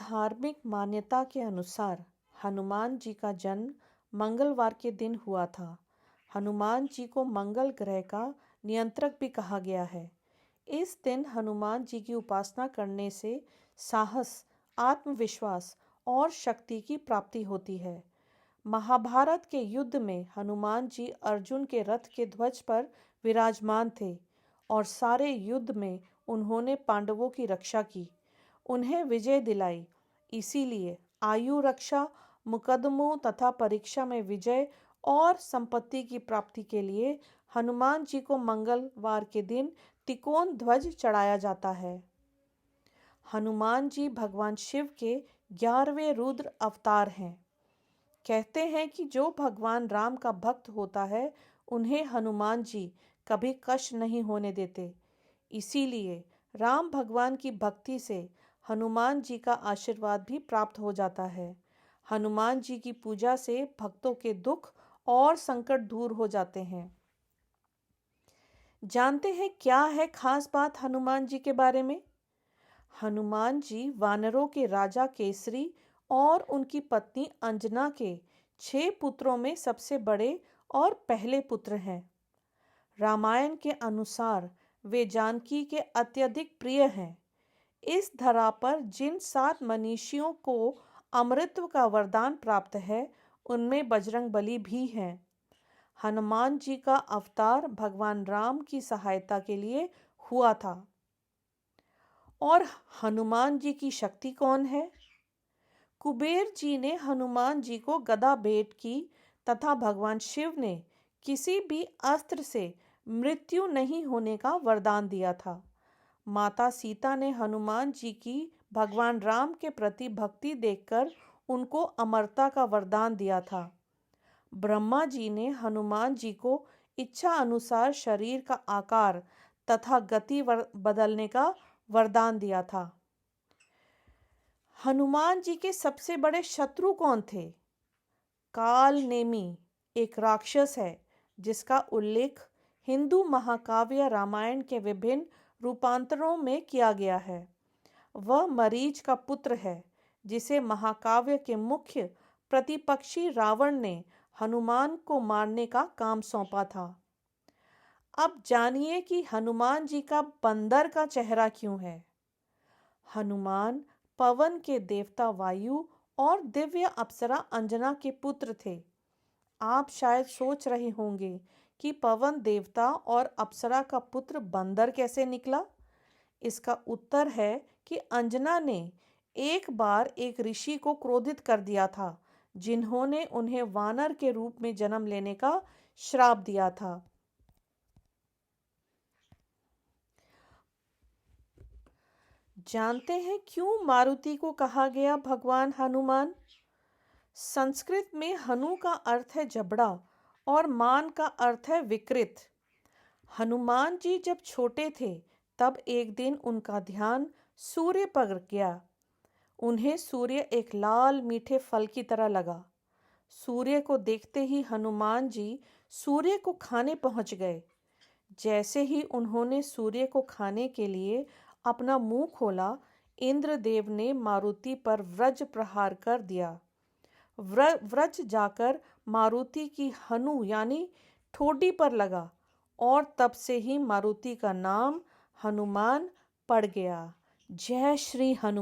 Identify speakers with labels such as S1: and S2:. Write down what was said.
S1: धार्मिक मान्यता के अनुसार हनुमान जी का जन्म मंगलवार के दिन हुआ था। हनुमान जी को मंगल ग्रह का नियंत्रक भी कहा गया है। इस दिन हनुमान जी की उपासना करने से साहस, आत्मविश्वास और शक्ति की प्राप्ति होती है। महाभारत के युद्ध में हनुमान जी अर्जुन के रथ के ध्वज पर विराजमान थे और सारे युद्ध में उन्होंने पांडवों की रक्षा की, उन्हें विजय दिलाई। इसीलिए आयु रक्षा, मुकदमों तथा परीक्षा में विजय और संपत्ति की प्राप्ति के लिए हनुमान जी को मंगलवार के दिन तिकोन ध्वज चढ़ाया जाता है। हनुमान जी भगवान शिव के 11वें रुद्र अवतार हैं। कहते हैं कि जो भगवान राम का भक्त होता है, उन्हें हनुमान जी कभी कष्ट नहीं होने देते। इसीलिए राम भगवान की भक्ति से हनुमान जी का आशीर्वाद भी प्राप्त हो जाता है। हनुमान जी की पूजा से भक्तों के दुख और संकट दूर हो जाते हैं। जानते हैं क्या है खास बात हनुमान जी के बारे में? हनुमान जी वानरों के राजा केसरी और उनकी पत्नी अंजना के 6 पुत्रों में सबसे बड़े और पहले पुत्र हैं। रामायण के अनुसार वे जानकी के अत्यधिक प्रिय हैं। इस धरा पर जिन 7 मनीषियों को अमृतत्व का वरदान प्राप्त है, उनमें बजरंगबली भी हैं। हनुमान जी का अवतार भगवान राम की सहायता के लिए हुआ था। और हनुमान जी की शक्ति कौन है? कुबेर जी ने हनुमान जी को गदा भेंट की तथा भगवान शिव ने किसी भी अस्त्र से मृत्यु नहीं होने का वरदान दिया था। माता सीता ने हनुमान जी की भगवान राम के प्रति भक्ति देखकर उनको अमरता का वरदान दिया था। ब्रह्मा जी ने हनुमान जी को इच्छा अनुसार शरीर का आकार तथा गति बदलने का वरदान दिया था। हनुमान जी के सबसे बड़े शत्रु कौन थे? काल नेमी एक राक्षस है जिसका उल्लेख हिंदू महाकाव्य रामायण के विभिन्न रूपांतरों में किया गया है। वह मरीच का पुत्र है जिसे महाकाव्य के मुख्य प्रतिपक्षी रावण ने हनुमान को मारने का काम सौंपा था। अब जानिए कि हनुमान जी का बंदर का चेहरा क्यों है। हनुमान पवन के देवता वायु और दिव्य अप्सरा अंजना के पुत्र थे। आप शायद सोच रहे होंगे कि पवन देवता और अप्सरा का पुत्र बंदर कैसे निकला? इसका उत्तर है कि अंजना ने एक बार एक ऋषि को क्रोधित कर दिया था, जिन्होंने उन्हें वानर के रूप में जन्म लेने का श्राप दिया था। जानते हैं क्यों मारुति को कहा गया भगवान हनुमान? संस्कृत में हनु का अर्थ है जबड़ा और मान का अर्थ है विकृत। हनुमान जी जब छोटे थे तब एक दिन उनका ध्यान सूर्य पर गया। उन्हें सूर्य एक लाल मीठे फल की तरह लगा। सूर्य को देखते ही हनुमान जी सूर्य को खाने पहुंच गए। जैसे ही उन्होंने सूर्य को खाने के लिए अपना मुंह खोला, इंद्रदेव ने मारुति पर वज्र प्रहार कर दिया। वज्र जाकर मारुति की हनु यानी ठोडी पर लगा और तब से ही मारुति का नाम हनुमान पड़ गया। जय श्री हनुमान।